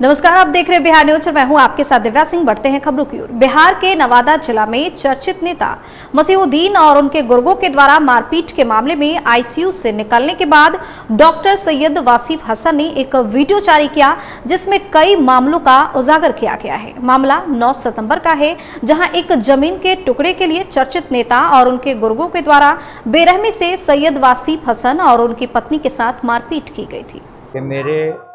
नमस्कार, आप देख रहे हैं बिहार न्यूज और मैं हूं आपके साथ दिव्या सिंह। बढ़ते हैं खबरों की ओर। बिहार के नवादा जिला में चर्चित नेता मसीहुद्दीन और उनके गुर्गों के द्वारा मारपीट के मामले में आईसीयू से निकलने के बाद डॉक्टर सैयद वासिफ हसन ने एक वीडियो जारी किया जिसमें कई मामलों का उजागर किया गया है। मामला 9 सितंबर का है, जहां एक जमीन के टुकड़े के लिए चर्चित नेता और उनके गुर्गों के द्वारा बेरहमी से सैयद वासिफ हसन और उनकी पत्नी के साथ मारपीट की गई थी। मेरे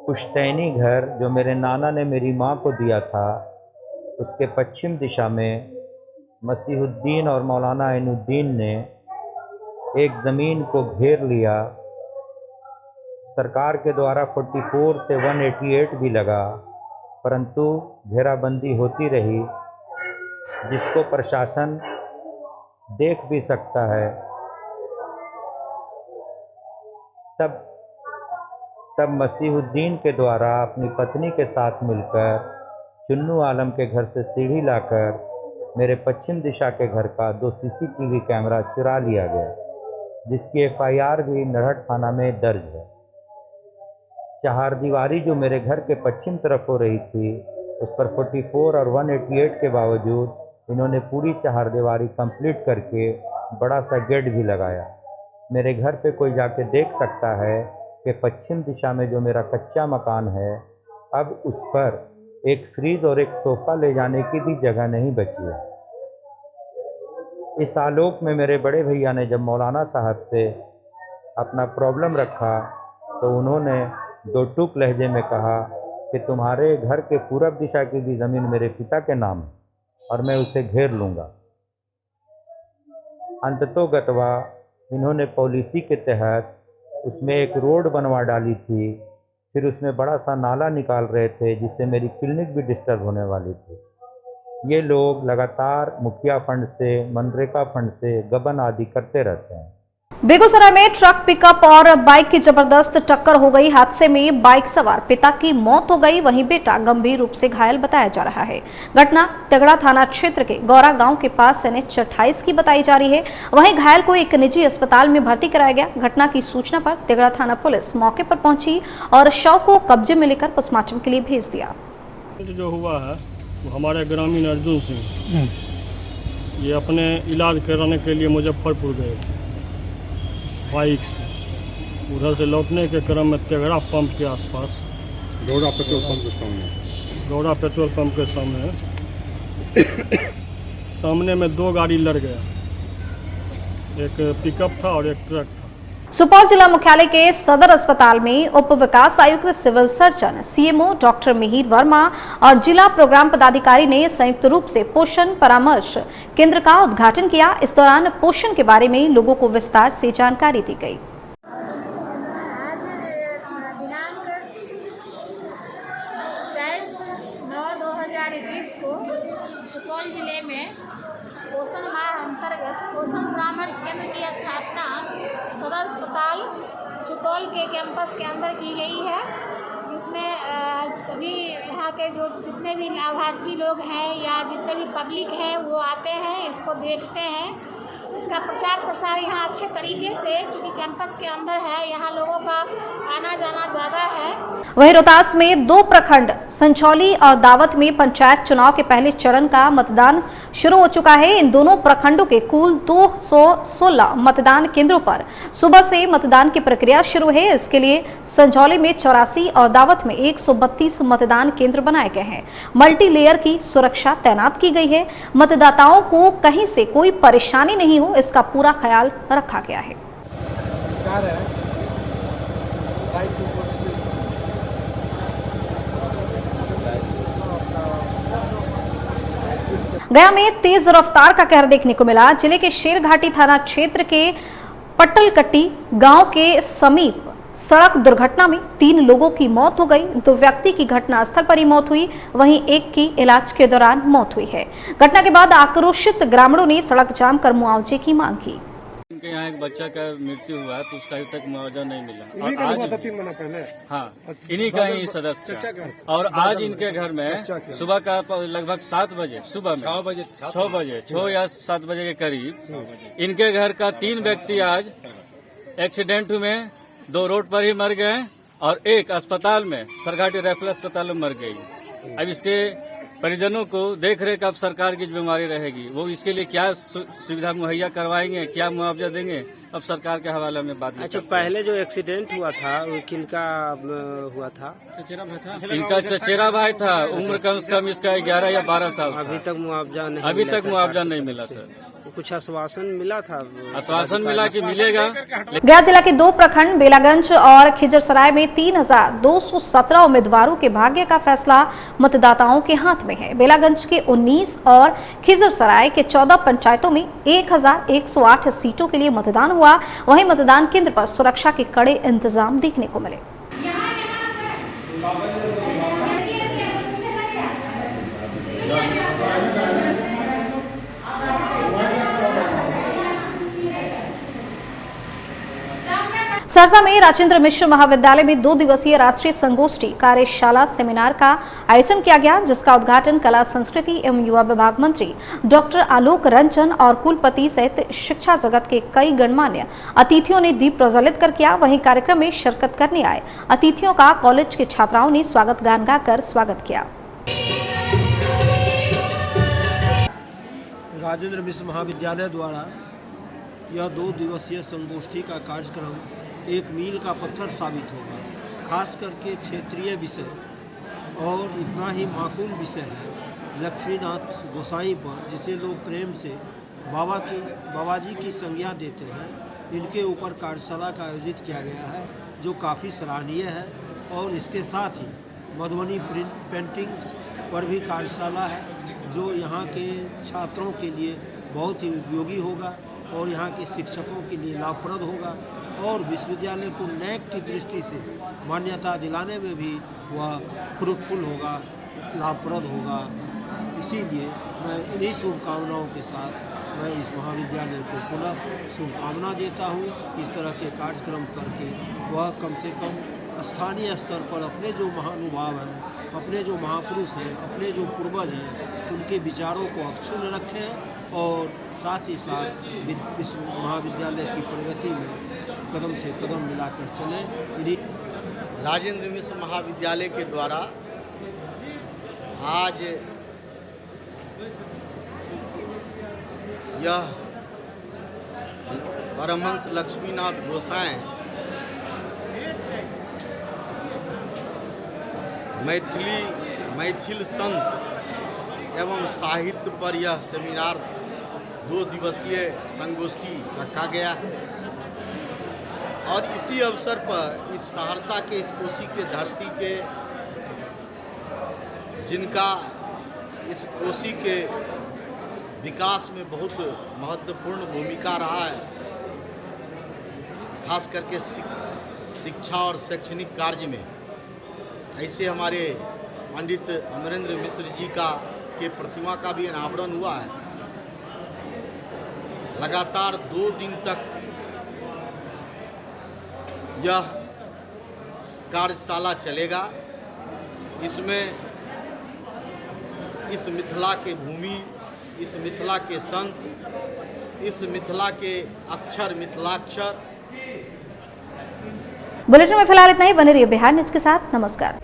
पुश्तैनी घर जो मेरे नाना ने मेरी माँ को दिया था, उसके पश्चिम दिशा में मसीहुद्दीन और मौलाना ऐनुद्दीन ने एक ज़मीन को घेर लिया। सरकार के द्वारा 44 से 188 भी लगा, परंतु घेराबंदी होती रही, जिसको प्रशासन देख भी सकता है। तब मसीहुद्दीन के द्वारा अपनी पत्नी के साथ मिलकर चुन्नू आलम के घर से सीढ़ी लाकर मेरे पश्चिम दिशा के घर का 2 सीसीटीवी कैमरा चुरा लिया गया, जिसकी एफआईआर भी नरहट थाना में दर्ज है। चहारदीवारी जो मेरे घर के पश्चिम तरफ हो रही थी, उस पर 44 और 188 के बावजूद इन्होंने पूरी चहारदीवारी कंप्लीट करके बड़ा सा गेट भी लगाया। मेरे घर पे कोई जाके देख सकता है कि पश्चिम दिशा में जो मेरा कच्चा मकान है, अब उस पर एक फ्रिज और एक सोफ़ा ले जाने की भी जगह नहीं बची है। इस आलोक में मेरे बड़े भैया ने जब मौलाना साहब से अपना प्रॉब्लम रखा, तो उन्होंने 2 टूक लहजे में कहा कि तुम्हारे घर के पूरब दिशा की भी ज़मीन मेरे पिता के नाम है और मैं उसे घेर लूँगा। अंततोगत्वा इन्होंने पॉलिसी के तहत उसमें एक रोड बनवा डाली थी, फिर उसमें बड़ा सा नाला निकाल रहे थे, जिससे मेरी क्लिनिक भी डिस्टर्ब होने वाली थी। ये लोग लगातार मुखिया फंड से, मनरेगा फंड से गबन आदि करते रहते हैं। बेगूसराय में ट्रक, पिकअप और बाइक की जबरदस्त टक्कर हो गई। हादसे में बाइक सवार पिता की मौत हो गई, वहीं बेटा गंभीर रूप से घायल बताया जा रहा है। घटना तेगड़ा थाना क्षेत्र के गौरा गांव के पास NH 28 की बताई जा रही है। वहीं घायल को एक निजी अस्पताल में भर्ती कराया गया। घटना की सूचना पर तेगड़ा थाना पुलिस मौके पर पहुंची और शव को कब्जे में लेकर पोस्टमार्टम के लिए भेज दिया। जो हुआ है वो हमारे ग्रामीण अर्जुन सिंह, ये अपने इलाज कराने के लिए मुजफ्फरपुर गए थे बाइक से। उधर से लौटने के क्रम में तेगड़ा पंप के आसपास, गौरा पेट्रोल पंप के सामने में 2 गाड़ी लड़ गया, एक पिकअप था और एक ट्रक था। सुपौल जिला मुख्यालय के सदर अस्पताल में उप विकास आयुक्त, civil surgeon, CMO doctor Mihir Verma और जिला प्रोग्राम पदाधिकारी ने संयुक्त रूप से पोषण परामर्श केंद्र का उद्घाटन किया। इस दौरान पोषण के बारे में लोगों को विस्तार से जानकारी दी गई। दिनांक 23/9/2021 को सुपौल जिले में पोषण माह अंतर्गत पोषण परामर्श केंद्र की स्थापना सदर अस्पताल सुपौल के कैंपस के अंदर की गई है। इसमें सभी यहाँ के जो जितने भी लाभार्थी लोग हैं या जितने भी पब्लिक हैं वो आते हैं, इसको देखते हैं। इसका प्रचार प्रसार यहाँ अच्छे तरीके से, क्योंकि कैंपस के अंदर है, यहाँ लोगों का आना जाना ज़्यादा है। वहीं रोहतास में 2 प्रखंड संचौली और दावत में पंचायत चुनाव के पहले चरण का मतदान शुरू हो चुका है। इन दोनों प्रखंडों के कुल 216 मतदान केंद्रों पर सुबह से मतदान की प्रक्रिया शुरू है। इसके लिए संचौली में 84 और दावत में 132 मतदान केंद्र बनाए गए हैं। मल्टी लेयर की सुरक्षा तैनात की गई है। मतदाताओं को कहीं से कोई परेशानी नहीं हो, इसका पूरा ख्याल रखा गया है। गया में तेज रफ्तार का कहर देखने को मिला। जिले के शेरघाटी थाना क्षेत्र के पट्टलकट्टी गांव के समीप सड़क दुर्घटना में 3 लोगों की मौत हो गई। 2 व्यक्ति की घटनास्थल पर ही मौत हुई, वहीं एक की इलाज के दौरान मौत हुई है। घटना के बाद आक्रोशित ग्रामीणों ने सड़क जाम कर मुआवजे की मांग की। इनके यहाँ एक बच्चा का मृत्यु हुआ तो उसका अभी तक मुआवजा नहीं मिला, और आज 3 महीना पहले हाँ इन्हीं का ही सदस्य का। और आज इनके घर में सुबह का लगभग 7 बजे, सुबह में 6 या 7 बजे के करीब इनके घर का 3 व्यक्ति आज एक्सीडेंट में 2 रोड पर ही मर गए और एक अस्पताल में सरघाटी राइफल अस्पताल में मर गई। अब इसके परिजनों को देख रेख अब सरकार की जिम्मेदारी रहेगी, वो इसके लिए क्या सुविधा मुहैया करवाएंगे, क्या मुआवजा देंगे, अब सरकार के हवाले में बात। अच्छा, पहले जो एक्सीडेंट हुआ था वो किनका हुआ था? इनका चचेरा भाई था, उम्र कम से कम इसका 11 या 12 साल। अभी तक मुआवजा नहीं? अभी तक मुआवजा नहीं मिला सर। कुछ आश्वासन मिला था? आश्वासन मिला कि मिलेगा। गया जिला के 2 प्रखंड बेलागंज और खिजरसराय में 3217 उम्मीदवारों के भाग्य का फैसला मतदाताओं के हाथ में है। बेलागंज के 19 और खिजरसराय के 14 पंचायतों में 1108 सीटों के लिए मतदान हुआ। वहीं मतदान केंद्र पर सुरक्षा के कड़े इंतजाम देखने को मिले। सरसा में राजेंद्र मिश्र महाविद्यालय में 2 दिवसीय राष्ट्रीय संगोष्ठी कार्यशाला सेमिनार का आयोजन किया गया, जिसका उद्घाटन कला संस्कृति एवं युवा विभाग मंत्री डॉक्टर आलोक रंजन और कुलपति सहित शिक्षा जगत के कई गणमान्य अतिथियों ने दीप प्रज्वलित कर किया। वहीं कार्यक्रम में शिरकत करने आए अतिथियों का कॉलेज के छात्राओं ने स्वागत गान गाकर स्वागत किया। राजेंद्र मिश्र महाविद्यालय द्वारा यह 2 दिवसीय संगोष्ठी का कार्यक्रम एक मील का पत्थर साबित होगा। खास करके क्षेत्रीय विषय और इतना ही माकूल विषय है लक्ष्मीनाथ गोसाई पर, जिसे लोग प्रेम से बाबा जी की संज्ञा देते हैं। इनके ऊपर कार्यशाला का आयोजित किया गया है जो काफ़ी सराहनीय है। और इसके साथ ही मधुबनी प्रिंट पेंटिंग्स पर भी कार्यशाला है जो यहाँ के छात्रों के लिए बहुत ही उपयोगी होगा और यहाँ के शिक्षकों के लिए लाभप्रद होगा और विश्वविद्यालय को नैक की दृष्टि से मान्यता दिलाने में भी वह फ्रूटफुल होगा, लाभप्रद होगा। इसीलिए मैं इन्हीं शुभकामनाओं के साथ मैं इस महाविद्यालय को पुनः शुभकामना देता हूँ। इस तरह के कार्यक्रम करके वह कम से कम स्थानीय स्तर पर अपने जो महानुभाव हैं, अपने जो महापुरुष हैं, अपने जो पूर्वज हैं, उनके विचारों को अक्षुण्ण रखें और साथ ही साथ महाविद्यालय की प्रगति में कदम से कदम मिलाकर चलें। राजेंद्र मिश्र महाविद्यालय के द्वारा आज यह परमहंस लक्ष्मीनाथ गोसाई मैथिल संत एवं साहित्य पर यह सेमिनार 2 दिवसीय संगोष्ठी रखा गया और इसी अवसर पर इस सहरसा के इस कोसी के धरती के जिनका इस कोसी के विकास में बहुत महत्वपूर्ण भूमिका रहा है, खास करके शिक्षा और शैक्षणिक कार्य में, ऐसे हमारे पंडित अमरेंद्र मिश्र जी के प्रतिमा का भी अनावरण हुआ है। लगातार 2 दिन तक यह कार्यशाला चलेगा। इसमें इस मिथिला के भूमि, इस मिथिला के संत, इस मिथिला के अक्षर, मिथिलाक्षर। बुलेटिन में फिलहाल इतना ही। बने रहिए बिहार न्यूज़ के साथ। नमस्कार।